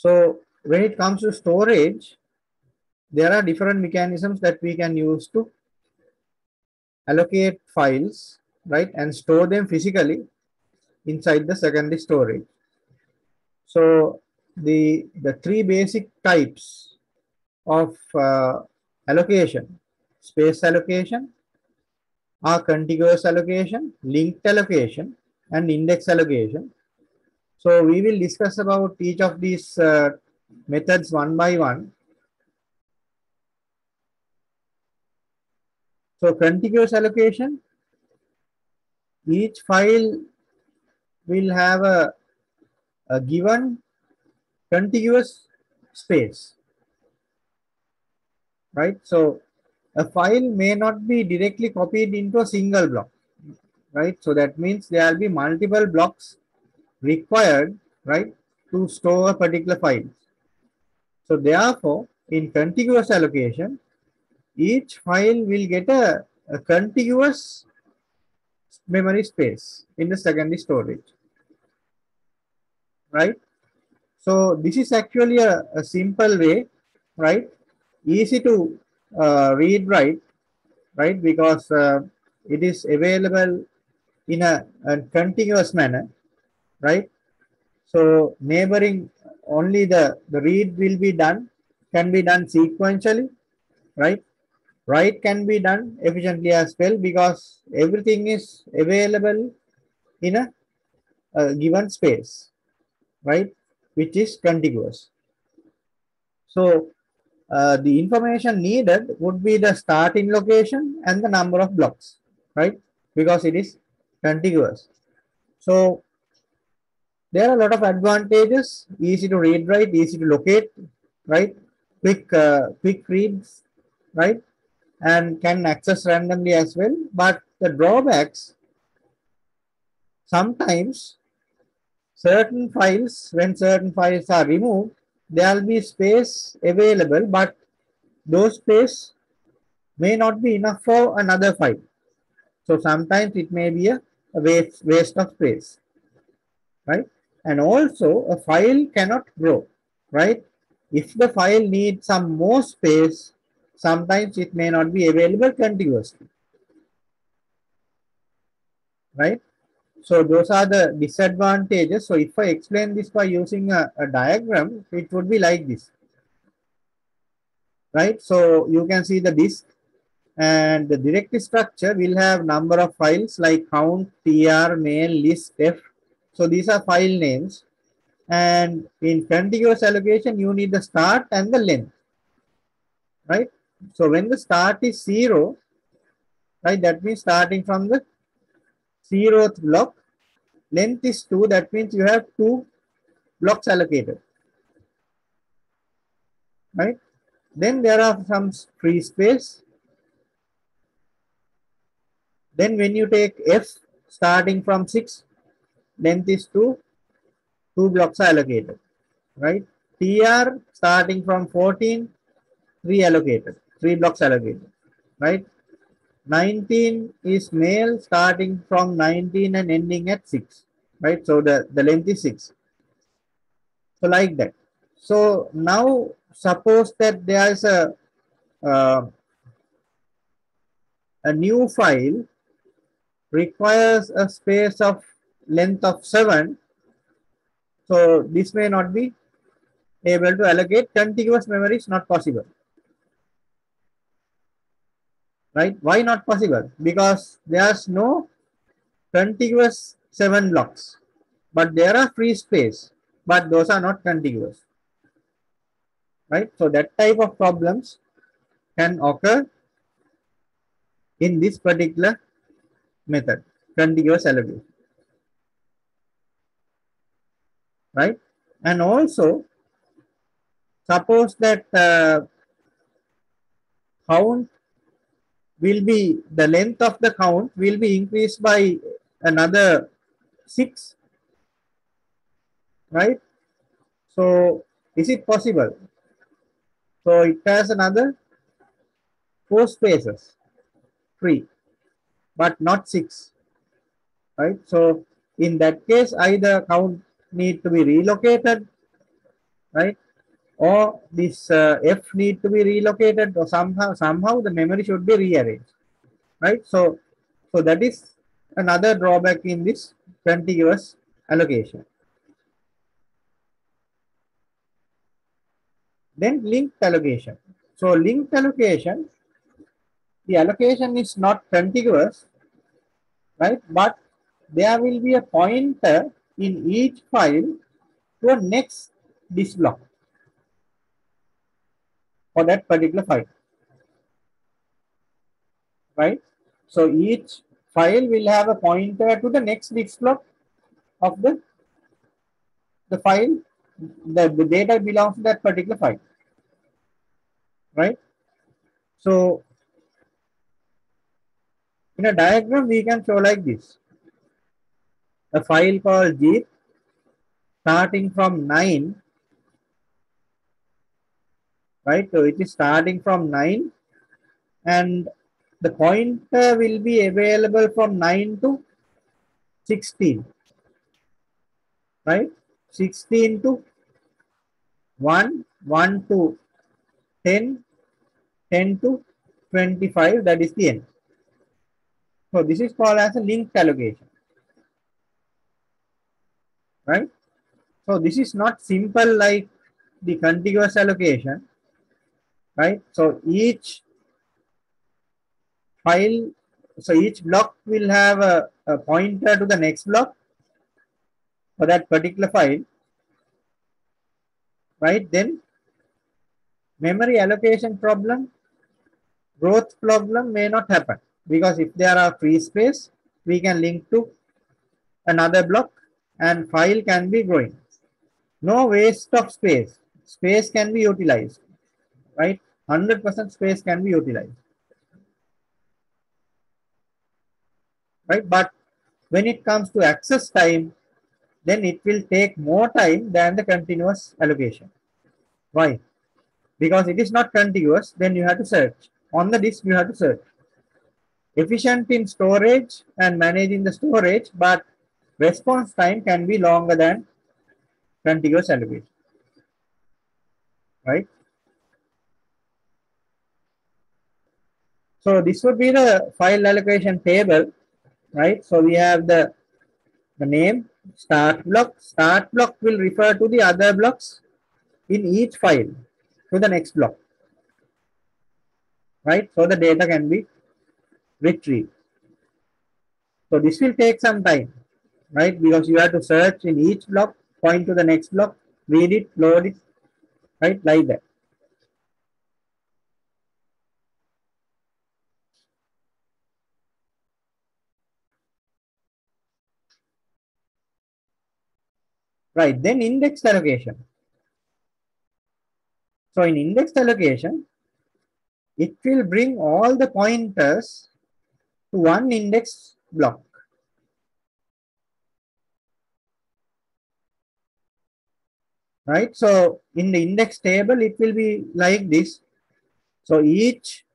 So when it comes to storage, there are different mechanisms that we can use to allocate files, right, and store them physically inside the secondary storage. So the three basic types of allocation, space allocation, are contiguous allocation, linked allocation, and index allocation. So we will discuss about each of these methods one by one. So contiguous allocation, each file will have a given contiguous space, right? So a file may not be directly copied into a single block, right? So that means there will be multiple blocks required, right, to store a particular file. So therefore, in contiguous allocation, each file will get a contiguous memory space in the secondary storage, right? So this is actually a simple way, right? Easy to read, right? Because it is available in a continuous manner, right? So neighboring, only the read will be done, can be done sequentially, right? Write can be done efficiently as well because everything is available in a given space, right? Which is contiguous. So the information needed would be the starting location and the number of blocks, right? Because it is contiguous. So there are a lot of advantages, easy to read, right? Easy to locate, right? Quick reads, right? And can access randomly as well. But the drawbacks, sometimes when certain files are removed, there will be space available, but those space may not be enough for another file. So sometimes it may be a waste of space, right? And also a file cannot grow, right? If the file needs some more space, sometimes it may not be available continuously, right? So those are the disadvantages. So if I explain this by using a diagram, it would be like this, right? So you can see the disk and the directory structure will have number of files like count, tr, main, list, f. So these are file names. And in contiguous allocation, you need the start and the length, right? So when the start is 0, right, that means starting from the 0th block, length is 2, that means you have 2 blocks allocated, right? Then there are some free space. Then when you take f starting from 6, length is 2, 2 blocks are allocated, right? tr starting from 14, 3 allocated, 3 blocks allocated, right? 19 is male starting from 19 and ending at 6, right? So the length is 6. So like that. So now suppose that there is uh, a new file requires a space of length of 7. So this may not be able to allocate. Contiguous memory is not possible, right? Why not possible? Because there's no contiguous 7 blocks, but there are free space, but those are not contiguous, right? So that type of problems can occur in this particular method, contiguous allocation, right? And also suppose that count will be, the length of the count will be increased by another 6, right? So is it possible? So it has another 4 spaces free, but not 6, right? So in that case, either count need to be relocated, right? Or this F need to be relocated, or somehow the memory should be rearranged, right? So that is another drawback in this contiguous allocation. Then linked allocation. So linked allocation, the allocation is not contiguous, right? But there will be a pointer in each file to a next disk block for that particular file, right? So each file will have a pointer to the next disk block of the file, the data belongs to that particular file, right? So in a diagram, we can show like this. A file called Jeep starting from 9, right? So it is starting from 9 and the pointer will be available from 9 to 16, right? 16 to 1, 1 to 10, 10 to 25, that is the end. So this is called as a linked allocation, right? So this is not simple like the contiguous allocation, right? So each file, so each block will have a pointer to the next block for that particular file, right? Then memory allocation problem, growth problem may not happen because if there are free space, we can link to another block and file can be growing. No waste of space. Space can be utilized, right? 100% space can be utilized, right? But when it comes to access time, then it will take more time than the continuous allocation. Why? Because it is not contiguous, then you have to search. On the disk, you have to search. Efficient in storage and managing the storage, but response time can be longer than contiguous allocation, right? So this would be the file allocation table, right? So we have the name, start block. Start block will refer to the other blocks in each file to the next block, right? So the data can be retrieved. So this will take some time, right? Because you have to search in each block, point to the next block, read it, load it, right? Like that. Right. Then index allocation. So in index allocation, it will bring all the pointers to one index block. Right. So in the index table, it will be like this. So each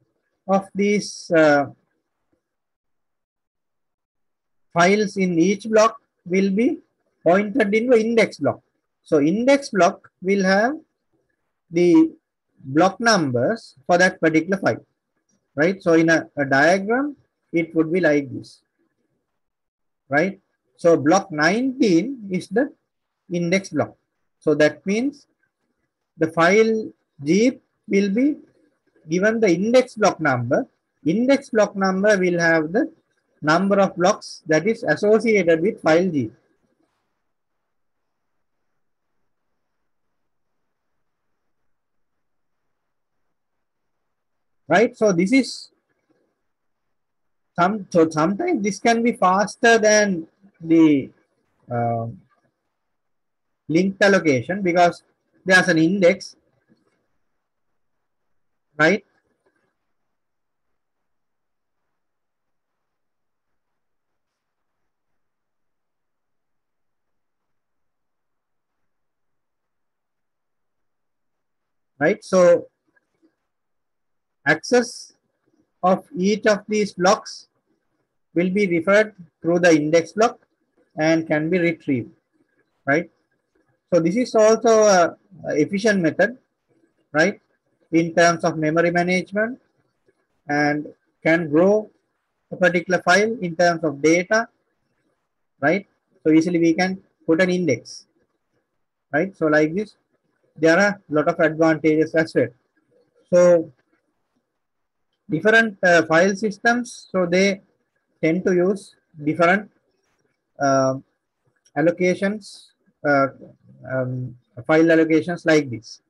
of these files in each block will be pointed into index block. So index block will have the block numbers for that particular file, right? So in a diagram, it would be like this, right? So block 19 is the index block. So that means the file Jeep will be given the index block number. Index block number will have the number of blocks that is associated with file Jeep. Right? So this is so sometimes this can be faster than the uh, linked allocation because there's an index, right? Right? So access of each of these blocks will be referred through the index block and can be retrieved, right? So this is also a efficient method, right, in terms of memory management, and can grow a particular file in terms of data, right? So easily we can put an index, right? So like this, there are a lot of advantages as well. So different file systems, so they tend to use different uh, allocations, uh, file allocations like this.